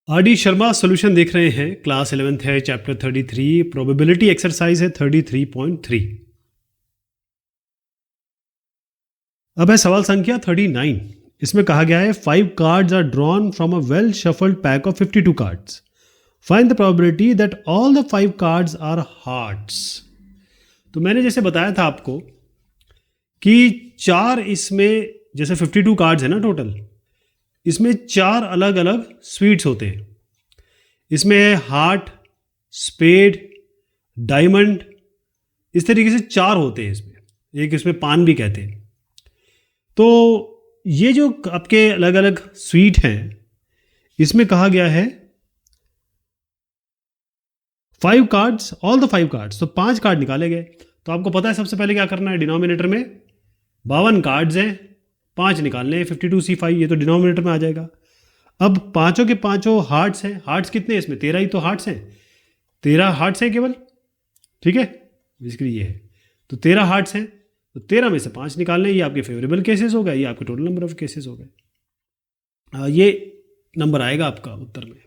R D Sharma solution देख रहे हैं। क्लास 11th है, चैप्टर 33, प्रोबेबिलिटी एक्सरसाइज है 33.3। अब है सवाल संख्या 39। इसमें कहा गया है 5 cards are drawn from a well shuffled pack of 52 cards. Find the probability that all the 5 cards are hearts. तो मैंने जैसे बताया था आपको कि 4 इसमें, जैसे 52 कार्ड्स है ना टोटल, इसमें 4 अलग अलग स्वीट्स होते हैं। इसमें है हार्ट, स्पेड, डायमंड, इस तरीके से 4 होते हैं इसमें। एक इसमें पान भी कहते हैं। तो ये जो आपके अलग अलग स्वीट हैं, इसमें कहा गया है 5 कार्ड्स, ऑल द 5 कार्ड्स। तो 5 कार्ड निकाले गए। तो आपको पता है सबसे पहले क्या करना है, डिनोमिनेटर में 52 कार्ड्स हैं, 5 निकालने हैं, 52C5, ये तो डिनोमिनेटर में आ जाएगा। अब पांचों के पांचों हार्ट्स हैं। हार्ट्स कितने हैं इसमें? 13 ही तो हार्ट्स हैं, 13 हार्ट्स हैं केवल, ठीक है, बेसिकली ये है। तो 13 हार्ट्स हैं, तो 13 में से 5 निकालने, ये आपके फेवरेबल केसेस हो गए, ये आपके टोटल नंबर ऑफ केसेस हो गए। ये नंबर आएगा आपका उत्तर में।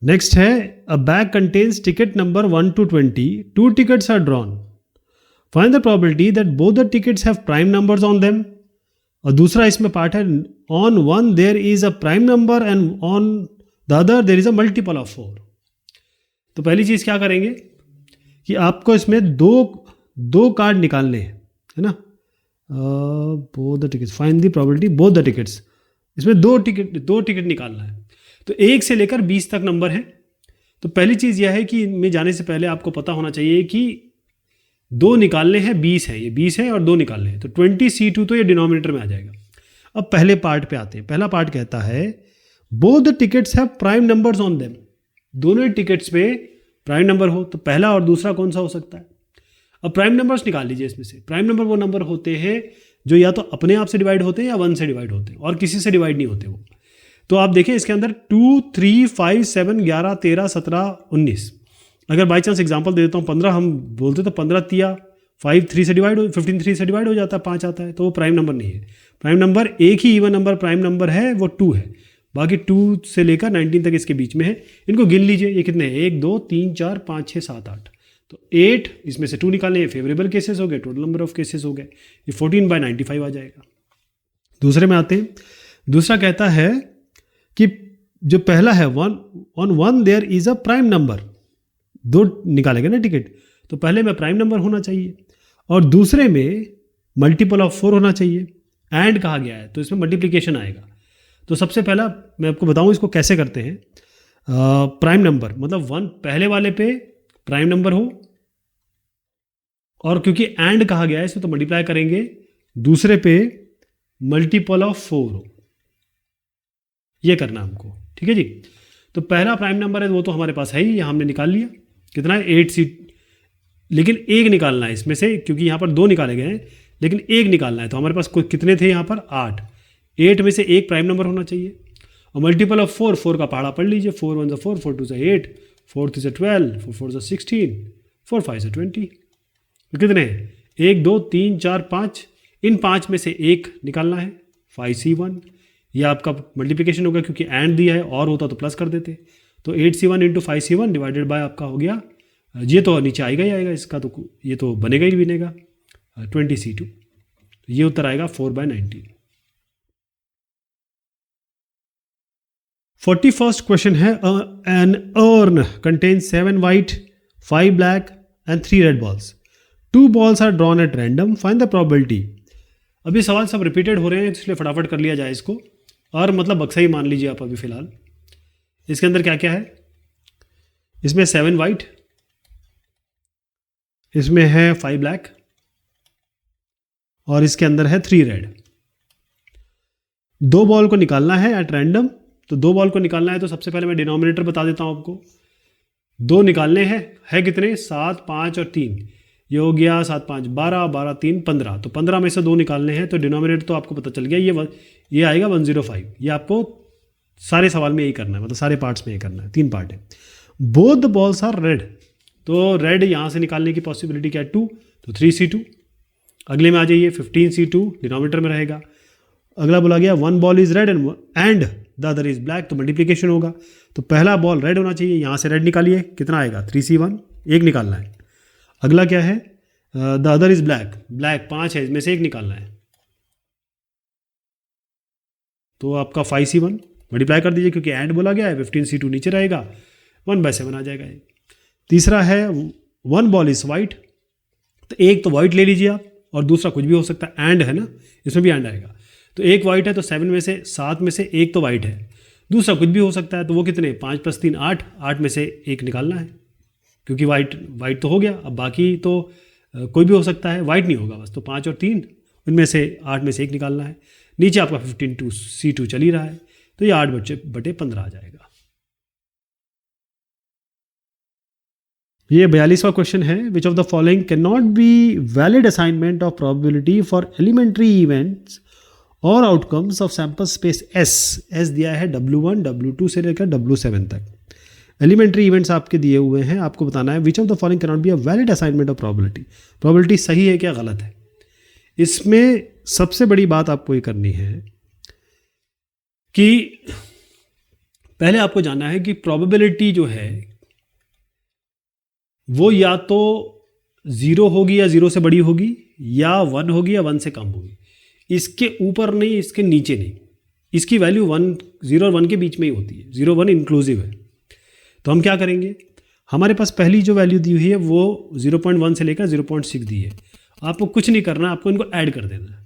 नेक्स्ट है अ bag contains ticket number 1 to 20, 2 tickets are drawn. Find the probability that both the tickets have prime numbers on them. और दूसरा इसमें पार्ट है on one there is a prime number and on the other there is a multiple of 4. तो पहली चीज़ क्या करेंगे कि आपको इसमें दो कार्ड निकालने हैं, है ना। both the tickets, find the probability both the tickets, इसमें दो टिकट निकालना है। तो 1 से लेकर 20 तक नंबर है। तो पहली चीज़ यह है कि इनमें जाने से पहले आपको पता होना चाहिए कि 2 निकालने हैं, 20 है, ये 20 है और 2 निकालने हैं, तो 20C2 तो ये डिनोमिनेटर में आ जाएगा। अब पहले पार्ट पे आते हैं। पहला पार्ट कहता है both the tickets have prime numbers on them. दोनों ही टिकट्स पे प्राइम नंबर हो, तो पहला और दूसरा कौन सा हो सकता है? अब प्राइम नंबर्स निकाल लीजिए इसमें से। प्राइम नंबर वो नंबर होते हैं जो या तो अपने आप से डिवाइड होते हैं या 1 से डिवाइड होते हैं, और किसी से डिवाइड नहीं होते वो। तो आप देखें इसके अंदर 2, 3, 5, 7, 11, 13, 17, 19। अगर बाई चांस एग्जाम्पल दे देता हूँ 15 हम बोलते तो 15 तिया 5 3 से डिवाइड हो, 15 3 से डिवाइड हो जाता है, 5 आता है, तो वो प्राइम नंबर नहीं है। प्राइम नंबर एक ही इवन नंबर प्राइम नंबर है, वो 2 है। बाकी 2 से लेकर 19 तक इसके बीच में है। इनको गिन लीजिए, ये कितने हैं? 1 2 3 4 5 6 7 8। तो 8 इसमें से 2 निकालने हैं, फेवरेबल केसेस हो गए, टोटल नंबर ऑफ केसेस हो गए, ये 14/95 आ जाएगा। दूसरे में आते हैं। दूसरा कहता है कि जो पहला है on one there is a prime number. 2 निकालेंगे ना टिकट, तो पहले में प्राइम नंबर होना चाहिए और दूसरे में मल्टीपल ऑफ 4 होना चाहिए। एंड कहा गया है तो इसमें मल्टीप्लिकेशन आएगा। तो सबसे पहला मैं आपको बताऊं इसको कैसे करते हैं। प्राइम नंबर मतलब 1 पहले वाले पे प्राइम नंबर हो, और क्योंकि एंड कहा गया है इसमें तो मल्टीप्लाई करेंगे, दूसरे पे मल्टीपल ऑफ 4 हो, ये करना हमको, ठीक है जी। तो पहला प्राइम नंबर है वो तो हमारे पास है ही, यहाँ हमने निकाल लिया। कितना है? 8C। लेकिन 1 निकालना है इसमें से, क्योंकि यहाँ पर 2 निकाले गए हैं, लेकिन 1 निकालना है। तो हमारे पास कितने थे यहाँ पर? 8। 8 में से 1 प्राइम नंबर होना चाहिए, और मल्टीपल ऑफ 4 का पहाड़ा पढ़ लीजिए। 4 1 4, 4 2 8, 4 3 12, 4 4 16, 4 5 20। तो कितने हैं? 1 2 3 4 5। इन 5 में से 1 निकालना है, 5C1। यह आपका मल्टीप्लिकेशन होगा, क्योंकि एंड दिया है, और होता तो प्लस कर देते। तो 8C1 into 5C1 divided by आपका हो गया, ये तो नीचे आएगा ही आएगा, इसका तो ये तो बनेगा ही बनेगा, 20C2। तो ये उत्तर आएगा 4/19। 41st क्वेश्चन है an urn contains 7 white, 5 black and 3 red balls. 2 balls are drawn at random, find the probability. अभी सवाल सब रिपीटेड हो रहे हैं, इसलिए फटाफट कर लिया जाए इसको, और मतलब बक्सा ही मान लीजिए आप अभी फिलहाल। इसके अंदर क्या क्या है? इसमें 7 वाइट, इसमें है 5 ब्लैक, और इसके अंदर है 3 रेड। 2 बॉल को निकालना है एट रैंडम। तो 2 बॉल को निकालना है तो सबसे पहले मैं डिनोमिनेटर बता देता हूं आपको। 2 निकालने हैं, है कितने? 7 5 और 3, ये हो गया 7 5 12, 12 3 15। तो 15 में से 2 निकालने हैं, तो डिनोमिनेटर तो आपको पता चल गया, ये आएगा 105। ये आपको सारे सवाल में यही करना है, मतलब सारे पार्ट्स में यही करना है, 3 पार्ट है। Both the balls are red, तो रेड यहाँ से निकालने की पॉसिबिलिटी क्या है? 2, तो 3C2। अगले में आ जाइए, 15C2 डिनोमिनेटर में रहेगा। अगला बोला गया one ball is red and the other is black, तो मल्टीप्लिकेशन होगा। तो पहला बॉल रेड होना चाहिए, यहाँ से रेड निकालिए, कितना आएगा 3C1, एक निकालना है। अगला क्या है, the other is black, black 5 है, इसमें से एक निकालना है, तो आपका 5C1 मल्टीप्लाई कर दीजिए, क्योंकि एंड बोला गया है, 15C2 नीचे रहेगा, 1/7 आ जाएगा ये। तीसरा है वन बॉल इज वाइट, तो एक तो वाइट ले लीजिए आप, और दूसरा कुछ भी हो सकता है, एंड है ना, इसमें भी एंड आएगा। तो एक वाइट है तो 7 में से एक तो वाइट है, दूसरा कुछ भी हो सकता है, तो वो कितने, 5 + 3 8, 8 में से एक निकालना है, क्योंकि वाइट तो हो गया, अब बाकी तो कोई भी हो सकता है, वाइट नहीं होगा बस, तो 5 और 3 उनमें से 8 में से एक निकालना है। नीचे आपका 15C2 चल ही रहा है, तो ये 8/15 आ जाएगा। ये 42वां क्वेश्चन है, which of the following can not be valid assignment of probability for elementary events और outcomes of sample space S दिया है W1 W2 से लेकर W7 तक। एलिमेंट्री इवेंट्स आपके दिए हुए हैं, आपको बताना है which of the following can not be a valid assignment of probability. Probability सही है क्या गलत है, इसमें सबसे बड़ी बात आपको ये करनी है कि पहले आपको जानना है कि प्रोबेबिलिटी जो है वो या तो 0 होगी या 0 से बड़ी होगी, या 1 होगी या 1 से कम होगी, इसके ऊपर नहीं, इसके नीचे नहीं। इसकी वैल्यू 0 और 1 के बीच में ही होती है, 0 1 इंक्लूसिव है। तो हम क्या करेंगे, हमारे पास पहली जो वैल्यू दी हुई है वो 0.1 से लेकर 0.6 दी है, आपको कुछ नहीं करना, आपको इनको ऐड कर देना है।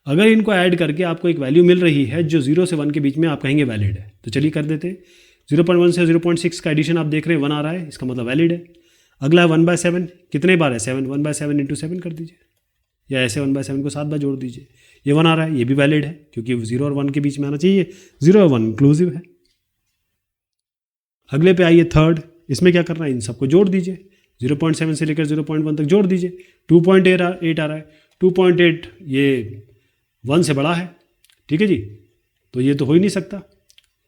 अगर इनको ऐड करके आपको एक वैल्यू मिल रही है जो 0 से 1 के बीच में, आप कहेंगे वैलिड है, तो चलिए कर देते हैं। 0.1 से 0.6 का एडिशन आप देख रहे हैं, 1 आ रहा है, इसका मतलब वैलिड है। अगला है 1/7, कितने बार है 7, 1/7 × 7 कर दीजिए, या ऐसे 1/7 को 7 बार जोड़ दीजिए, ये 1 आ रहा है, ये भी वैलिड है, क्योंकि 0 और 1 के बीच में आना चाहिए, 0 और 1 इंक्लूसिव है। अगले पे आइए थर्ड, इसमें क्या करना है, इन सबको जोड़ दीजिए, 0.7 से लेकर 0.1 तक जोड़ दीजिए, 2.8 आ रहा है, 2.8 ये 1 से बड़ा है, ठीक है जी, तो ये तो हो ही नहीं सकता,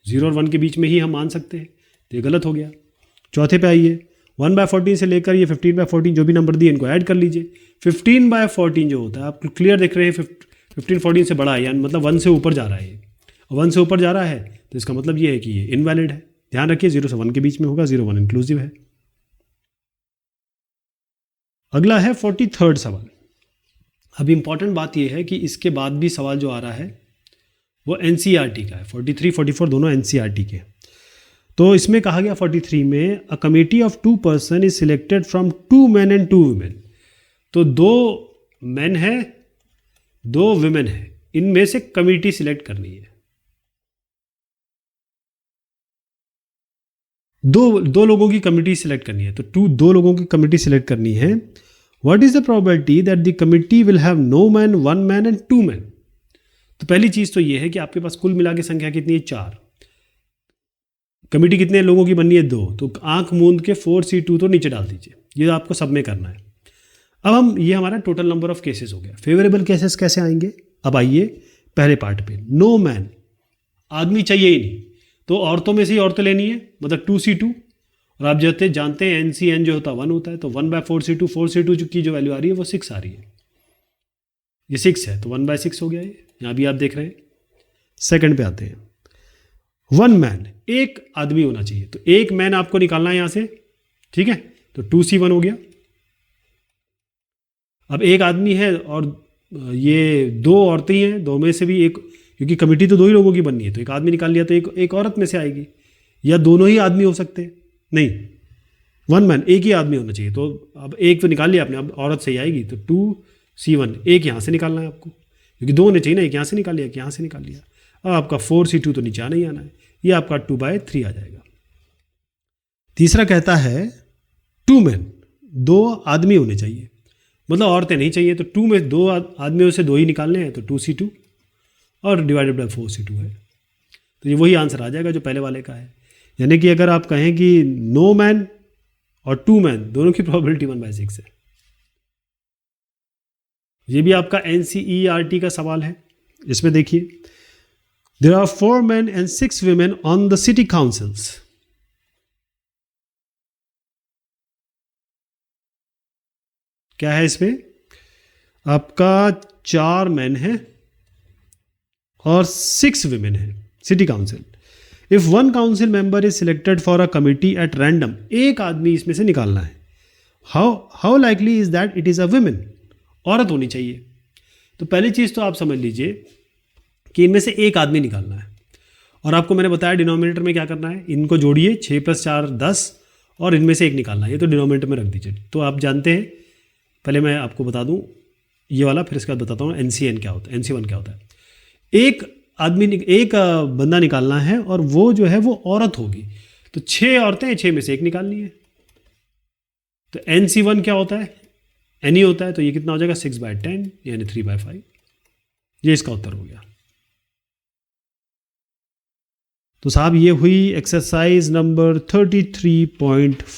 0 और 1 के बीच में ही हम मान सकते हैं, तो ये गलत हो गया। चौथे पे आइए, 1/14 से लेकर ये 15/14 जो भी नंबर दिए इनको ऐड कर लीजिए। 15/14 जो होता है, आप क्लियर देख रहे हैं, 15/14 से बड़ा है, यानी मतलब 1 से ऊपर जा रहा है, ये 1 से ऊपर जा रहा है, तो इसका मतलब ये है कि ये इनवैलिड है। ध्यान रखिए 0 से 1 के बीच में होगा, 0 1 इंक्लूसिव है। अगला है 43rd सवाल। अब इंपॉर्टेंट बात यह है कि इसके बाद भी सवाल जो आ रहा है वो NCERT का है, 43 44 दोनों NCERT के। तो इसमें कहा गया 43 में, a committee of 2 person is selected from 2 men and 2 women। तो 2 men है, 2 women है, इनमें से कमिटी सिलेक्ट करनी है। दो लोगों की कमिटी सिलेक्ट करनी है, तो 2 लोगों की कमिटी सिलेक्ट करनी है। What is the probability that the committee will have no man, 1 man and 2 men। तो पहली चीज तो ये है कि आपके पास कुल मिला के संख्या कितनी है, 4। कमिटी कितने लोगों की बननी है, 2, तो आंख मूंद के 4C2 तो नीचे डाल दीजिए, ये आपको सब में करना है। अब हम, ये हमारा टोटल नंबर ऑफ केसेस हो गया। फेवरेबल केसेस कैसे आएंगे, अब आइए पहले पार्ट पे। नो मैन, आदमी चाहिए ही नहीं, तो औरतों में से ही औरतें लेनी है, मतलब 2C2, और आप जानते हैं NCN जो होता है 1 होता है, तो 1/4C2, 4C2 की जो वैल्यू आ रही है वो 6 आ रही है, ये 6 है, तो 1/6 हो गया ये, यहाँ भी आप देख रहे हैं। सेकंड पे आते हैं, 1 मैन, एक आदमी होना चाहिए, तो एक मैन आपको निकालना है यहाँ से, ठीक है, तो 2C1 हो गया। अब एक आदमी है और ये 2 औरतें हैं, 2 में से भी एक, क्योंकि कमिटी तो 2 ही लोगों की बननी है, तो एक आदमी निकाल लिया, तो एक औरत में से आएगी, या दोनों ही आदमी हो सकते हैं, नहीं 1 मैन, एक ही आदमी होना चाहिए। तो अब एक तो निकाल लिया आपने, अब औरत सही आएगी, तो 2C1, एक यहाँ से निकालना है आपको, क्योंकि 2 होने चाहिए ना, एक यहाँ से निकाल लिया, एक यहाँ से निकाल लिया। अब आपका 4C2 तो नीचे आना ही आना है, ये आपका 2/3 आ जाएगा। तीसरा कहता है 2 मैन, 2 आदमी होने चाहिए, मतलब औरतें नहीं चाहिए, तो 2 में 2 आदमियों से 2 ही निकालने हैं, तो 2C2 और डिवाइडेड बाय 4C2 है, तो ये वही आंसर आ जाएगा जो पहले वाले का है। यानी कि अगर आप कहें कि नो मैन और 2 मैन दोनों की प्रोबेबिलिटी 1/6 है। ये भी आपका NCERT का सवाल है। इसमें देखिए, there are 4 men and 6 women on the city councils. क्या है इसमें, आपका 4 मैन है और 6 women हैं city council. If one council member is selected for a committee at random, एक आदमी इसमें से निकालना है. How likely is that it is a women, औरत होनी चाहिए. तो पहली चीज़ तो आप समझ लीजिए कि इनमें से एक आदमी निकालना है. और आपको मैंने बताया डिनोमिनेटर में क्या करना है, इनको जोड़िए, 6 + 4 10, और इनमें से एक निकालना है. ये तो डिनोमिनेटर में रख दीजिए. तो आप जानते हैं, पहले मैं आपको बता दूं ये वाला, फिर इसके बाद बताता हूँ NC1 क्या होता है, NC1 क्या होता है. एक बंदा निकालना है और वो जो है वो औरत होगी. तो 6 औरतें हैं, 6 में से एक निकालनी है. तो NC1 क्या होता है, NE होता है. तो ये कितना हो जाएगा, 6/10 यानी 3/5. ये इसका उत्तर हो गया. तो साहब ये हुई एक्सरसाइज नंबर 33.5.